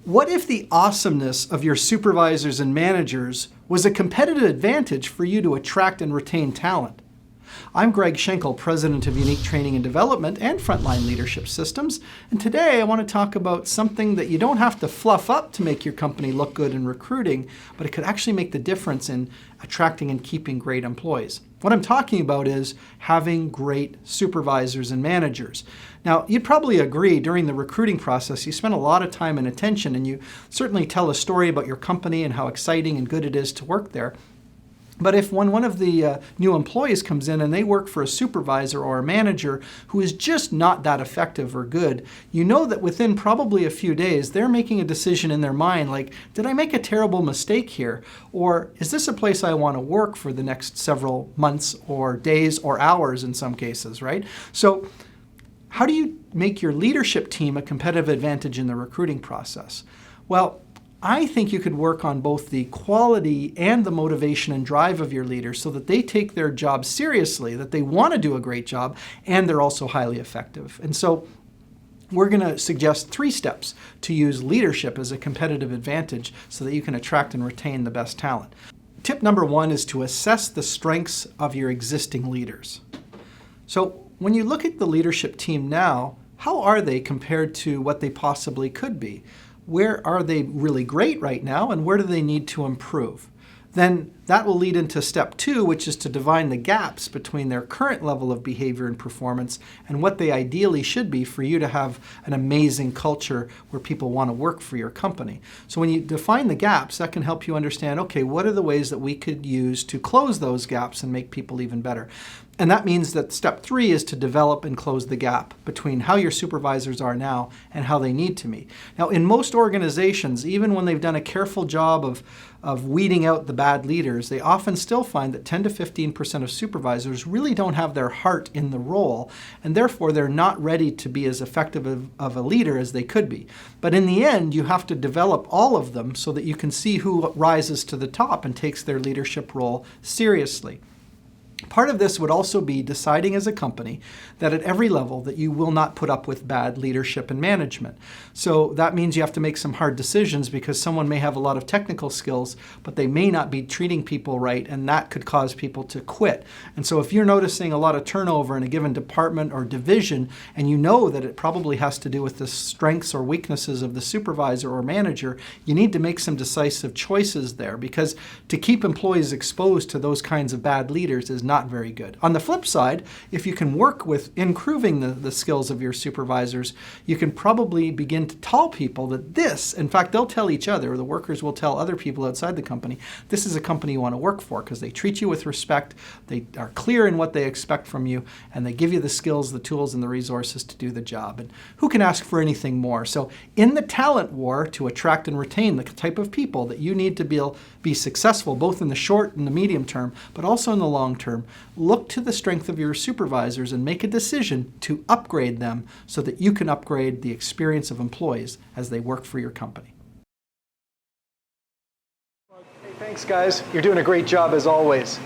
What if the awesomeness of your supervisors and managers was a competitive advantage for you to attract and retain talent? I'm Greg Schenkel, President of Unique Training and Development and Frontline Leadership Systems, and today I want to talk about something that you don't have to fluff up to make your company look good in recruiting, but it could actually make the difference in attracting and keeping great employees. What I'm talking about is having great supervisors and managers. Now, you'd probably agree during the recruiting process, you spend a lot of time and attention, and you certainly tell a story about your company and how exciting and good it is to work there. But if when one of the new employees comes in and they work for a supervisor or a manager who is just not that effective or good, you know that within probably a few days, they're making a decision in their mind like, did I make a terrible mistake here? Or is this a place I want to work for the next several months or days or hours in some cases, right? So how do you make your leadership team a competitive advantage in the recruiting process? Well, I think you could work on both the quality and the motivation and drive of your leaders so that they take their job seriously, that they want to do a great job, and they're also highly effective. And so we're going to suggest 3 steps to use leadership as a competitive advantage so that you can attract and retain the best talent. Tip number 1 is to assess the strengths of your existing leaders. So when you look at the leadership team now, how are they compared to what they possibly could be? Where are they really great right now, and where do they need to improve? Then that will lead into step 2, which is to define the gaps between their current level of behavior and performance and what they ideally should be for you to have an amazing culture where people want to work for your company. So when you define the gaps, that can help you understand, okay, what are the ways that we could use to close those gaps and make people even better? And that means that step 3 is to develop and close the gap between how your supervisors are now and how they need to be. Now, in most organizations, even when they've done a careful job of weeding out the bad leaders, they often still find that 10 to 15% of supervisors really don't have their heart in the role, and therefore they're not ready to be as effective of a leader as they could be. But in the end, you have to develop all of them so that you can see who rises to the top and takes their leadership role seriously. Part of this would also be deciding as a company that at every level that you will not put up with bad leadership and management. So that means you have to make some hard decisions because someone may have a lot of technical skills, but they may not be treating people right, and that could cause people to quit. And so if you're noticing a lot of turnover in a given department or division, and you know that it probably has to do with the strengths or weaknesses of the supervisor or manager, you need to make some decisive choices there, because to keep employees exposed to those kinds of bad leaders is not very good. On the flip side, if you can work with improving the skills of your supervisors, you can probably begin to tell people that this, in fact, they'll tell each other, or the workers will tell other people outside the company, this is a company you want to work for because they treat you with respect, they are clear in what they expect from you, and they give you the skills, the tools, and the resources to do the job. And who can ask for anything more? So in the talent war, to attract and retain the type of people that you need to be successful, both in the short and the medium term, but also in the long term, look to the strength of your supervisors and make a decision to upgrade them so that you can upgrade the experience of employees as they work for your company. Hey, thanks guys. You're doing a great job as always.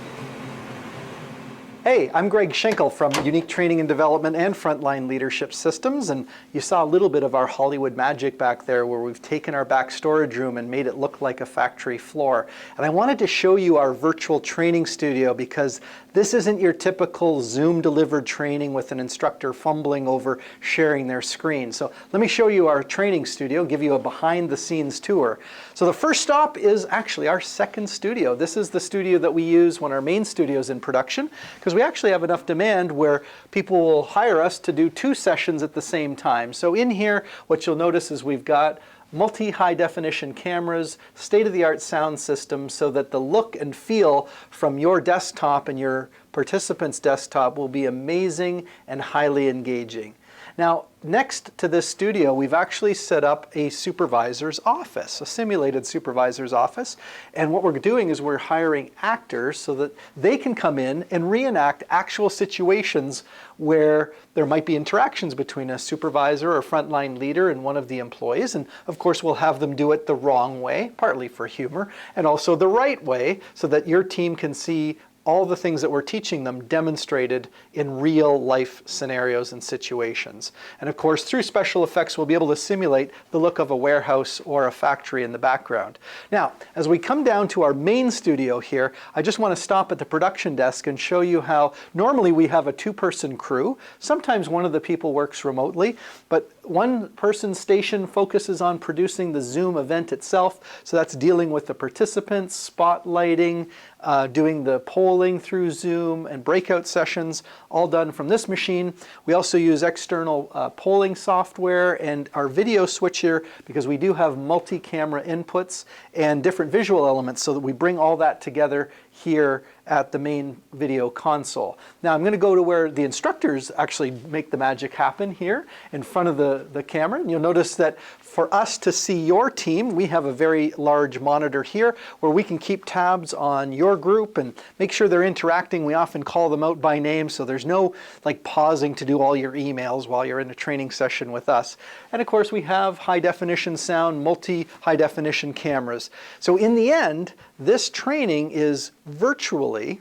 Hey, I'm Greg Schenkel from Unique Training and Development and Frontline Leadership Systems, and you saw a little bit of our Hollywood magic back there where we've taken our back storage room and made it look like a factory floor. And I wanted to show you our virtual training studio because this isn't your typical Zoom-delivered training with an instructor fumbling over sharing their screen. So let me show you our training studio, give you a behind-the-scenes tour. So the first stop is actually our second studio. This is the studio that we use when our main studio is in production, because we actually have enough demand where people will hire us to do 2 sessions at the same time. So in here, what you'll notice is we've got multi-high definition cameras, state-of-the-art sound system, so that the look and feel from your desktop and your participant's desktop will be amazing and highly engaging. Now, next to this studio, we've actually set up a supervisor's office, a simulated supervisor's office. And what we're doing is we're hiring actors so that they can come in and reenact actual situations where there might be interactions between a supervisor or frontline leader and one of the employees. And of course, we'll have them do it the wrong way, partly for humor, and also the right way so that your team can see all the things that we're teaching them demonstrated in real life scenarios and situations. And of course, through special effects, we'll be able to simulate the look of a warehouse or a factory in the background. Now, as we come down to our main studio here, I just want to stop at the production desk and show you how normally we have a two-person crew. Sometimes one of the people works remotely, but one person's station focuses on producing the Zoom event itself. So that's dealing with the participants, spotlighting, doing the polling through Zoom, and breakout sessions, all done from this machine. We also use external polling software and our video switcher, because we do have multi-camera inputs and different visual elements, so that we bring all that together here at the main video console. Now I'm going to go to where the instructors actually make the magic happen, here in front of the camera. And you'll notice that for us to see your team, we have a very large monitor here where we can keep tabs on your group and make sure they're interacting. We often call them out by name, so there's no like pausing to do all your emails while you're in a training session with us. And of course we have high definition sound, multi-high definition cameras. So in the end, this training is virtually,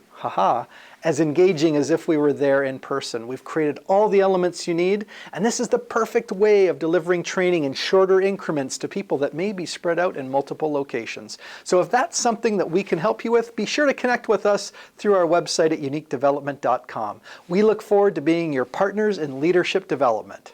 as engaging as if we were there in person. We've created all the elements you need, and this is the perfect way of delivering training in shorter increments to people that may be spread out in multiple locations. So if that's something that we can help you with, be sure to connect with us through our website at uniquedevelopment.com. We look forward to being your partners in leadership development.